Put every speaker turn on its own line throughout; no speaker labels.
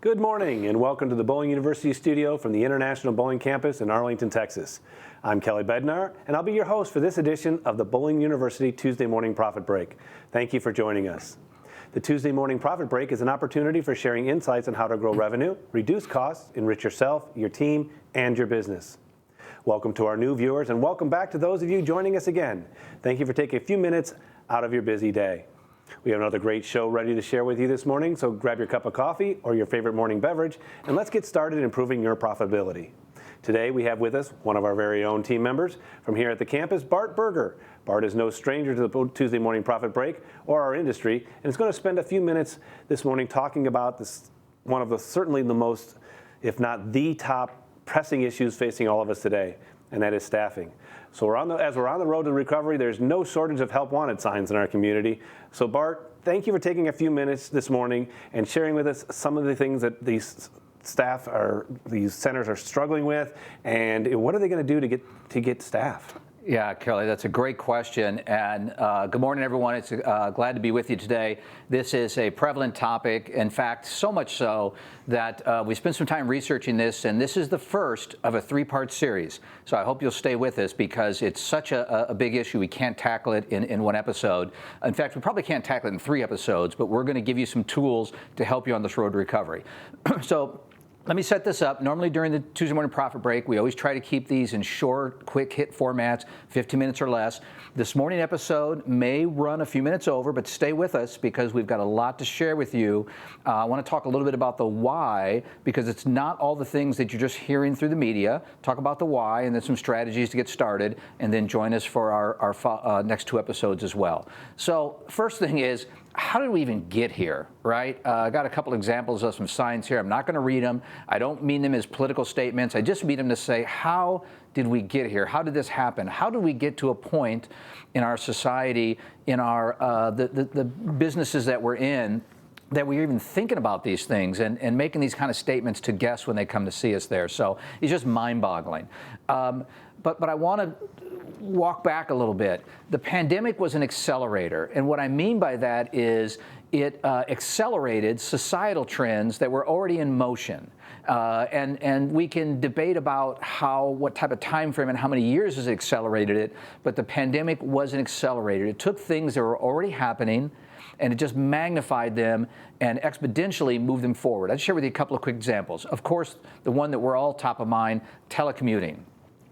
Good morning and welcome to the Bowling University studio from the International Bowling Campus in Arlington, Texas. I'm Kelly Bednar and I'll be your host for this edition of the Bowling University Tuesday Morning Profit Break. Thank you for joining us. The Tuesday Morning Profit Break is an opportunity for sharing insights on how to grow revenue, reduce costs, enrich yourself, your team, and your business. Welcome to our new viewers and welcome back to those of you joining us again. Thank you for taking a few minutes out of your busy day. We have another great show ready to share with you this morning, so grab your cup of coffee or your favorite morning beverage, and let's get started improving your profitability. Today we have with us one of our very own team members from here at the campus, Bart Berger. Bart is no stranger to the Tuesday Morning Profit Break or our industry, and is going to spend a few minutes this morning talking about one of the certainly the most, if not the top pressing issues facing all of us today, and that is staffing. So as we're on the road to recovery, there's no shortage of help wanted signs in our community. So Bart, thank you for taking a few minutes this morning and sharing with us some of the things that these centers are struggling with, and what are they going to do to get staff?
Yeah, Kelly, that's a great question. And good morning, everyone. It's glad to be with you today. This is a prevalent topic. In fact, so much so that we spent some time researching this, and this is the first of a three-part series. So I hope you'll stay with us because it's such a big issue. We can't tackle it in one episode. In fact, we probably can't tackle it in 3 episodes, but we're going to give you some tools to help you on this road to recovery. So let me set this up. Normally during the Tuesday Morning Profit Break, we always try to keep these in short, quick hit formats, 15 minutes or less. This morning episode may run a few minutes over, but stay with us because we've got a lot to share with you. I want to talk a little bit about the why, because it's not all the things that you're just hearing through the media. Talk about the why and then some strategies to get started, and then join us for our next 2 episodes as well. So first thing is, how did we even get here, right? I got a couple examples of some signs here. I'm not going to read them. I don't mean them as political statements. I just mean them to say, how did we get here? How did this happen? How did we get to a point in our society, in our the businesses that we're in, that we're even thinking about these things and making these kind of statements to guests when they come to see us there? So it's just mind-boggling. But I want to walk back a little bit. The pandemic was an accelerator, and what I mean by that is it accelerated societal trends that were already in motion. And we can debate about what type of time frame and how many years has accelerated it, but the pandemic was an accelerator. It took things that were already happening and it just magnified them and exponentially moved them forward. I'll share with you a couple of quick examples. Of course, the one that we're all top of mind, telecommuting.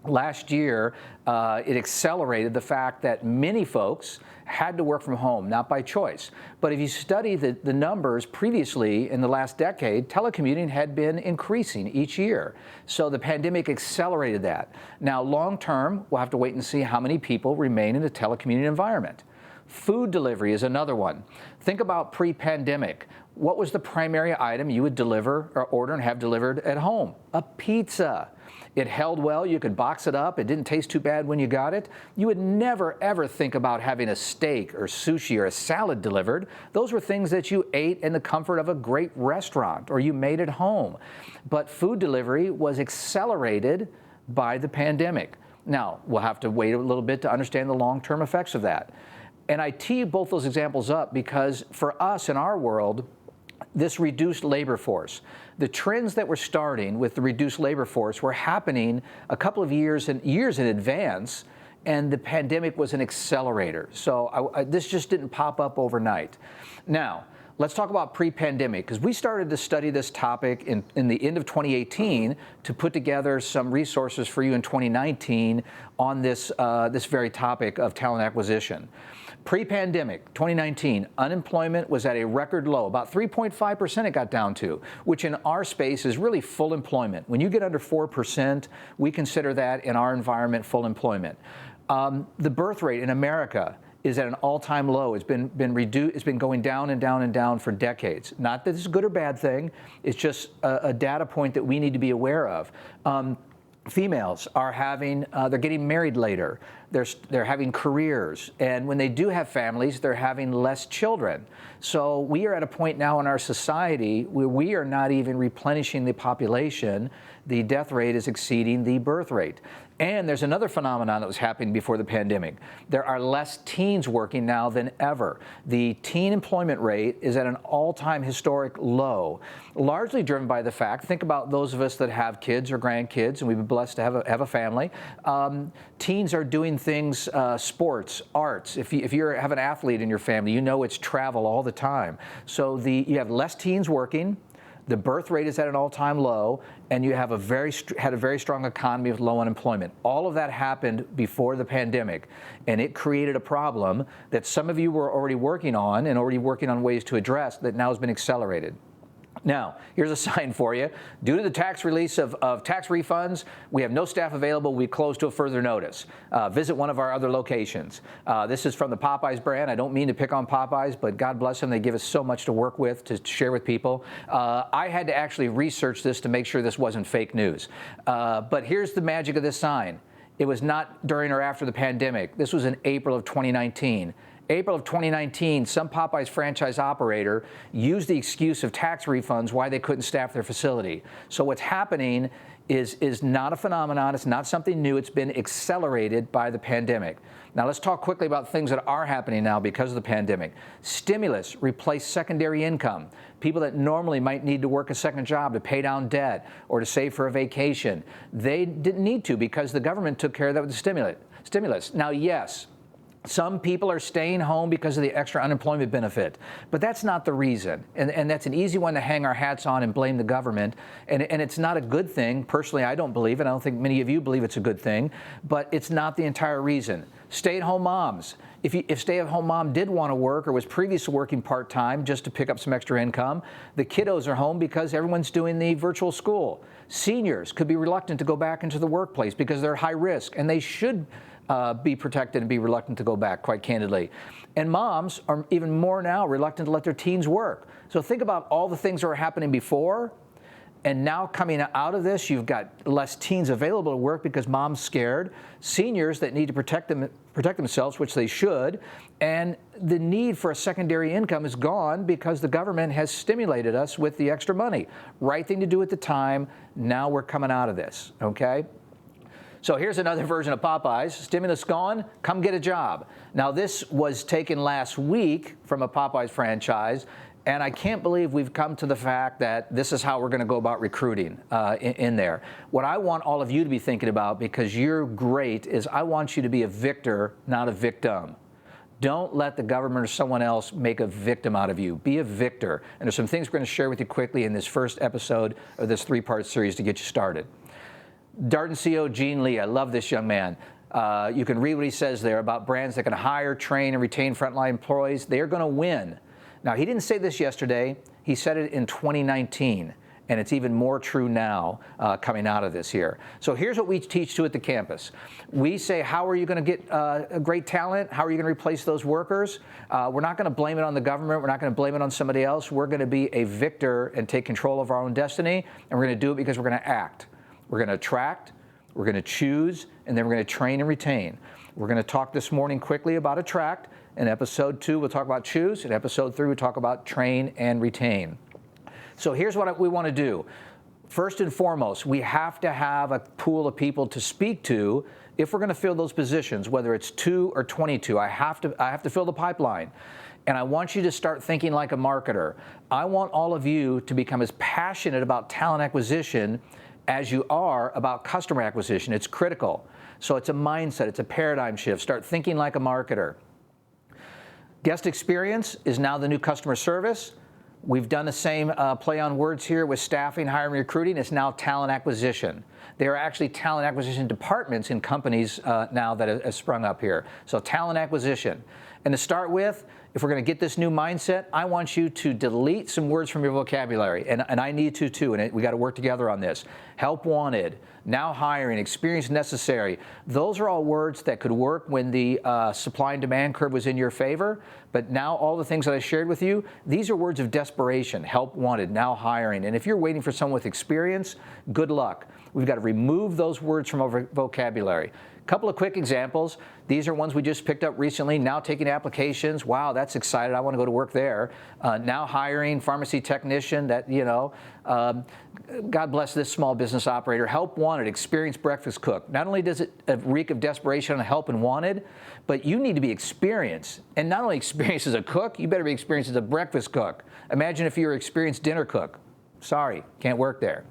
Last year, it accelerated the fact that many folks had to work from home, not by choice. But if you study the numbers previously in the last decade, telecommuting had been increasing each year. So the pandemic accelerated that. Now, long term, we'll have to wait and see how many people remain in a telecommuting environment. Food delivery is another one. Think about pre-pandemic. What was the primary item you would deliver or order and have delivered at home? A pizza. It held well, you could box it up, it didn't taste too bad when you got it. You would never ever think about having a steak or sushi or a salad delivered. Those were things that you ate in the comfort of a great restaurant or you made at home. But food delivery was accelerated by the pandemic. Now, we'll have to wait a little bit to understand the long-term effects of that. And I tee both those examples up because for us in our world, this reduced labor force. The trends that were starting with the reduced labor force were happening a couple of years in advance, and the pandemic was an accelerator. So this just didn't pop up overnight. Now, let's talk about pre-pandemic, because we started to study this topic in the end of 2018 to put together some resources for you in 2019 on this very topic of talent acquisition. Pre-pandemic, 2019, unemployment was at a record low, about 3.5% it got down to, which in our space is really full employment. When you get under 4%, we consider that in our environment full employment. The birth rate in America is at an all-time low. It's been reduced. It's been going down and down and down for decades. Not that it's a good or bad thing. It's just a data point that we need to be aware of. Females are they're getting married later. They're having careers, and when they do have families, they're having less children. So we are at a point now in our society where we are not even replenishing the population. The death rate is exceeding the birth rate. And there's another phenomenon that was happening before the pandemic. There are less teens working now than ever. The teen employment rate is at an all-time historic low, largely driven by the fact, think about those of us that have kids or grandkids, and we've been blessed to have a family. Teens are doing things, sports, arts. If you have an athlete in your family, you know it's travel all the time. So you have less teens working. The birth rate is at an all-time low, and you have had a very strong economy with low unemployment. All of that happened before the pandemic, and it created a problem that some of you were already working on and already working on ways to address that now has been accelerated. Now, here's a sign for you. Due to the tax release of tax refunds, we have no staff available. We close to a further notice. Visit one of our other locations. This is from the Popeyes brand. I don't mean to pick on Popeyes, but God bless them. They give us so much to work with, to share with people. I had to actually research this to make sure this wasn't fake news. But here's the magic of this sign. It was not during or after the pandemic. This was in April of 2019. April of 2019, some Popeyes franchise operator used the excuse of tax refunds why they couldn't staff their facility. So what's happening is not a phenomenon. It's not something new. It's been accelerated by the pandemic. Now let's talk quickly about things that are happening now because of the pandemic. Stimulus replaced secondary income. People that normally might need to work a second job to pay down debt or to save for a vacation, they didn't need to because the government took care of that with the stimulus. Now, yes, some people are staying home because of the extra unemployment benefit, but that's not the reason. And that's an easy one to hang our hats on and blame the government. And it's not a good thing. Personally, I don't believe it. I don't think many of you believe it's a good thing, but it's not the entire reason. Stay-at-home moms. If stay-at-home mom did want to work or was previously working part-time just to pick up some extra income, the kiddos are home because everyone's doing the virtual school. Seniors could be reluctant to go back into the workplace because they're high risk, and they should be protected and be reluctant to go back, quite candidly. And moms are even more now reluctant to let their teens work. So think about all the things that were happening before, and now coming out of this, you've got less teens available to work because mom's scared, seniors that need to protect themselves, which they should, and the need for a secondary income is gone because the government has stimulated us with the extra money. Right thing to do at the time. Now we're coming out of this, okay? So here's another version of Popeyes. Stimulus gone, come get a job. Now this was taken last week from a Popeyes franchise, and I can't believe we've come to the fact that this is how we're going to go about recruiting in there. What I want all of you to be thinking about, because you're great, is I want you to be a victor, not a victim. Don't let the government or someone else make a victim out of you. Be a victor. And there's some things we're going to share with you quickly in this first episode of this three-part series to get you started. Darden CEO Gene Lee, I love this young man. You can read what he says there about brands that can hire, train, and retain frontline employees. They are going to win. Now, he didn't say this yesterday. He said it in 2019, and it's even more true now coming out of this here. So here's what we teach to at the campus. We say, how are you going to get a great talent? How are you going to replace those workers? We're not going to blame it on the government. We're not going to blame it on somebody else. We're going to be a victor and take control of our own destiny, and we're going to do it because we're going to act. We're going to attract, we're going to choose, and then we're going to train and retain. We're going to talk this morning quickly about attract. In episode 2, we'll talk about choose. In episode 3, we'll talk about train and retain. So here's what we want to do. First and foremost, we have to have a pool of people to speak to if we're going to fill those positions, whether it's 2 or 22. I have to fill the pipeline. And I want you to start thinking like a marketer. I want all of you to become as passionate about talent acquisition as you are about customer acquisition. It's critical. So it's a mindset, it's a paradigm shift. Start thinking like a marketer. Guest experience is now the new customer service. We've done the same play on words here with staffing, hiring, recruiting. It's now talent acquisition. There are actually talent acquisition departments in companies now that have sprung up here. So talent acquisition. And to start with, if we're going to get this new mindset, I want you to delete some words from your vocabulary, and I need to too, and we got to work together on this. Help wanted, now hiring, experience necessary. Those are all words that could work when the supply and demand curve was in your favor, But now all the things that I shared with you, these are words of desperation. Help wanted, now hiring. And if you're waiting for someone with experience, good luck. We've got to remove those words from our vocabulary. Couple of quick examples. These are ones we just picked up recently. Now taking applications. Wow, that's excited. I want to go to work there. Now hiring, pharmacy technician. That, you know, God bless this small business operator. Help wanted, experienced breakfast cook. Not only does it reek of desperation on help and wanted, but you need to be experienced. And not only experienced as a cook, you better be experienced as a breakfast cook. Imagine if you're an experienced dinner cook. Sorry, can't work there.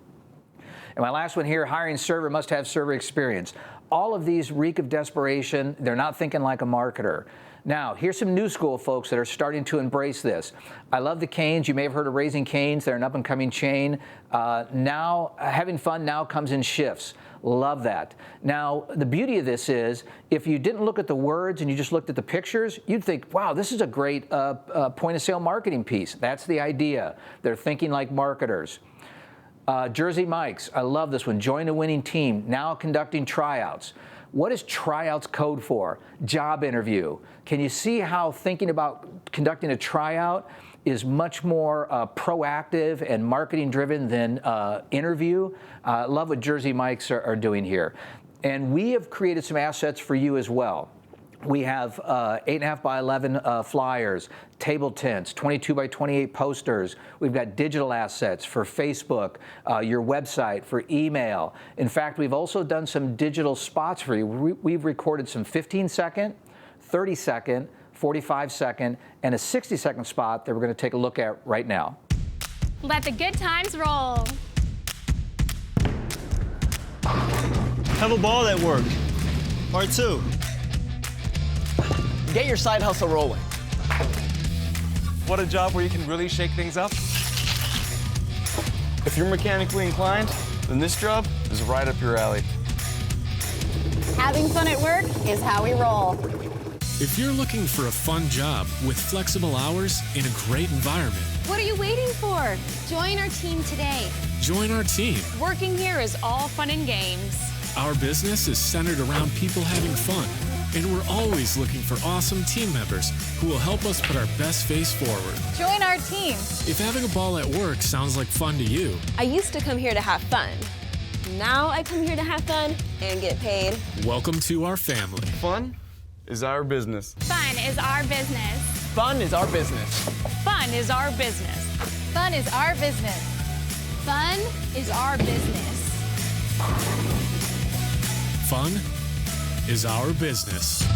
And my last one here, hiring server, must have server experience. All of these reek of desperation. They're not thinking like a marketer. Now, here's some new school folks that are starting to embrace this. I love the Canes. You may have heard of Raising Canes. They're an up-and-coming chain. Now, having fun now comes in shifts. Love that. Now, the beauty of this is, if you didn't look at the words and you just looked at the pictures, you'd think, wow, this is a great point-of-sale marketing piece. That's the idea. They're thinking like marketers. Jersey Mike's, I love this one. Join a winning team, now conducting tryouts. What is tryouts code for? Job interview. Can you see how thinking about conducting a tryout is much more proactive and marketing driven than interview? I love what Jersey Mike's are doing here. And we have created some assets for you as well. We have 8.5 by 11 flyers, table tents, 22 by 28 posters. We've got digital assets for Facebook, your website, for email. In fact, we've also done some digital spots for you. We've recorded some 15-second, 30-second, 45-second, and a 60-second spot that we're going to take a look at right now.
Let the good times roll.
Have a ball at work. Part 2.
Get your side hustle rolling.
Want a job where you can really shake things up?
If you're mechanically inclined, then this job is right up your alley.
Having fun at work is how we roll.
If you're looking for a fun job with flexible hours in a great environment,
What are you waiting for? Join our team today.
join our team.
Working here is all fun and games.
Our business is centered around people having fun, and we're always looking for awesome team members who will help us put our best face forward.
Join our team.
If having a ball at work sounds like fun to you,
I used to come here to have fun. Now I come here to have fun and get paid.
welcome to our family.
Fun is our business.
Fun is our business.
Fun is our business.
Fun is our business.
Fun is our business.
Fun is our business.
Fun is our business.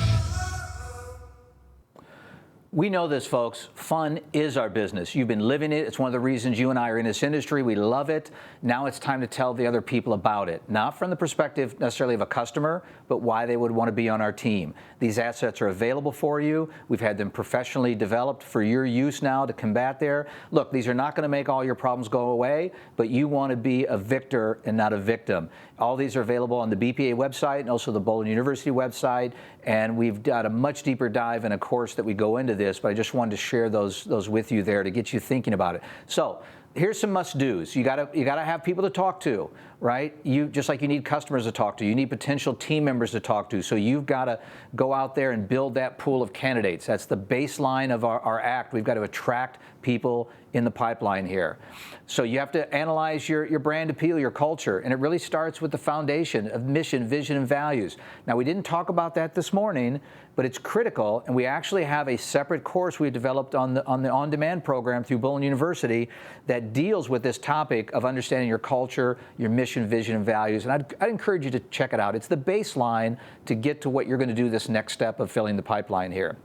We know this, folks. Fun is our business. You've been living it. It's one of the reasons you and I are in this industry. We love it. Now it's time to tell the other people about it. Not from the perspective necessarily of a customer, but why they would want to be on our team. These assets are available for you. We've had them professionally developed for your use now to combat there. Look, these are not going to make all your problems go away, but you want to be a victor and not a victim. All these are available on the BPA website and also the Bowling University website. And we've got a much deeper dive in a course that we go into this, but I just wanted to share those with you there to get you thinking about it. So here's some must-dos. You gotta have people to talk to, right? You just like you need customers to talk to. You need potential team members to talk to. So you've got to go out there and build that pool of candidates. That's the baseline of our act. We've got to attract people in the pipeline here. So you have to analyze your brand appeal, your culture, and it really starts with the foundation of mission, vision, and values. Now, we didn't talk about that this morning, but it's critical, and we actually have a separate course we developed on the on-demand program through Bowling University that deals with this topic of understanding your culture, your mission, vision, and values. And I'd encourage you to check it out. It's the baseline to get to what you're going to do this next step of filling the pipeline here.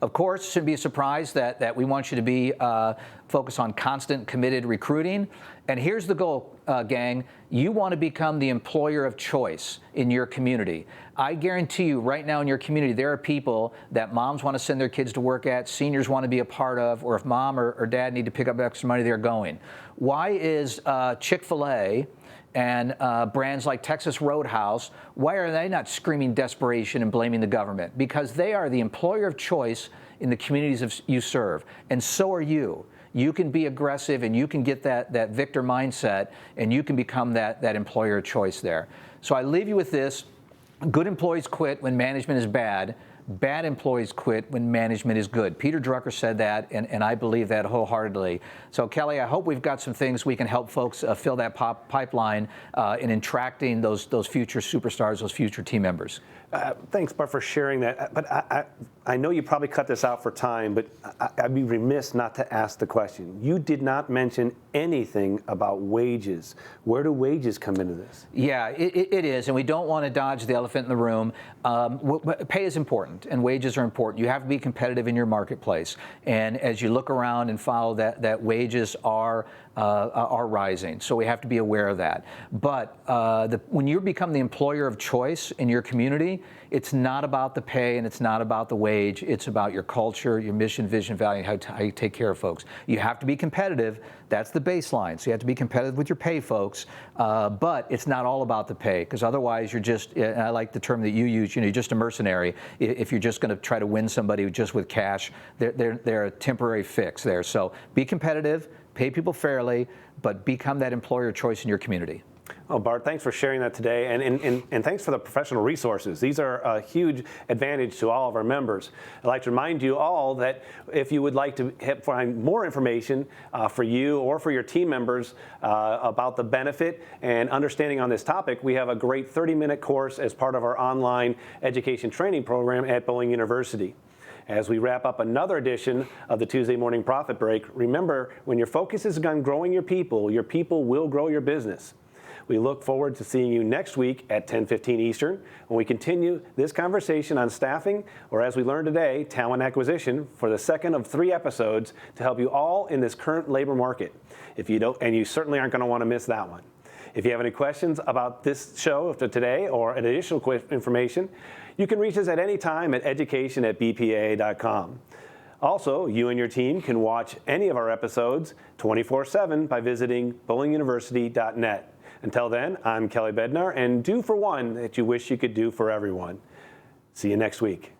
Of course, it shouldn't be a surprise that we want you to be focused on constant, committed recruiting. And here's the goal, gang. You want to become the employer of choice in your community. I guarantee you right now in your community, there are people that moms want to send their kids to work at, seniors want to be a part of, or if mom or dad need to pick up extra money, they're going. Why is Chick-fil-A and brands like Texas Roadhouse, why are they not screaming desperation and blaming the government? Because they are the employer of choice in the communities you serve, and so are you. You can be aggressive and you can get that victor mindset and you can become that employer of choice there. So I leave you with this. Good employees quit when management is bad. bad employees quit when management is good. Peter Drucker said that, and I believe that wholeheartedly. So Kelly, I hope we've got some things we can help folks fill that pipeline in attracting those future superstars, those future team members.
Thanks, Bart, for sharing that. But I know you probably cut this out for time, but I'd be remiss not to ask the question. You did not mention anything about wages. Where do wages come into this?
Yeah, it is, and we don't want to dodge the elephant in the room. Pay is important, and wages are important. You have to be competitive in your marketplace. And as you look around and follow that wages are rising. So we have to be aware of that. But when you become the employer of choice in your community, it's not about the pay and it's not about the wage. It's about your culture, your mission, vision, value, and how you take care of folks. You have to be competitive. That's the baseline. So you have to be competitive with your pay, folks. But it's not all about the pay, because otherwise you're just, and I like the term that you use, you're just a mercenary. If you're just going to try to win somebody just with cash, they're a temporary fix there. So be competitive, pay people fairly, but become that employer of choice in your community.
Oh, Bart, thanks for sharing that today, and thanks for the professional resources. These are a huge advantage to all of our members. I'd like to remind you all that if you would like to find more information for you or for your team members about the benefit and understanding on this topic, we have a great 30-minute course as part of our online education training program at Bowling University. As we wrap up another edition of the Tuesday Morning Profit Break, remember, when your focus is on growing your people will grow your business. We look forward to seeing you next week at 10:15 Eastern when we continue this conversation on staffing, or as we learned today, talent acquisition, for the second of 3 episodes to help you all in this current labor market. If you don't, and you certainly aren't going to want to miss that one. If you have any questions about this show today or additional information, you can reach us at any time at education@bpa.com. Also, you and your team can watch any of our episodes 24/7 by visiting bowlinguniversity.net. Until then, I'm Kelly Bednar, and do for one that you wish you could do for everyone. See you next week.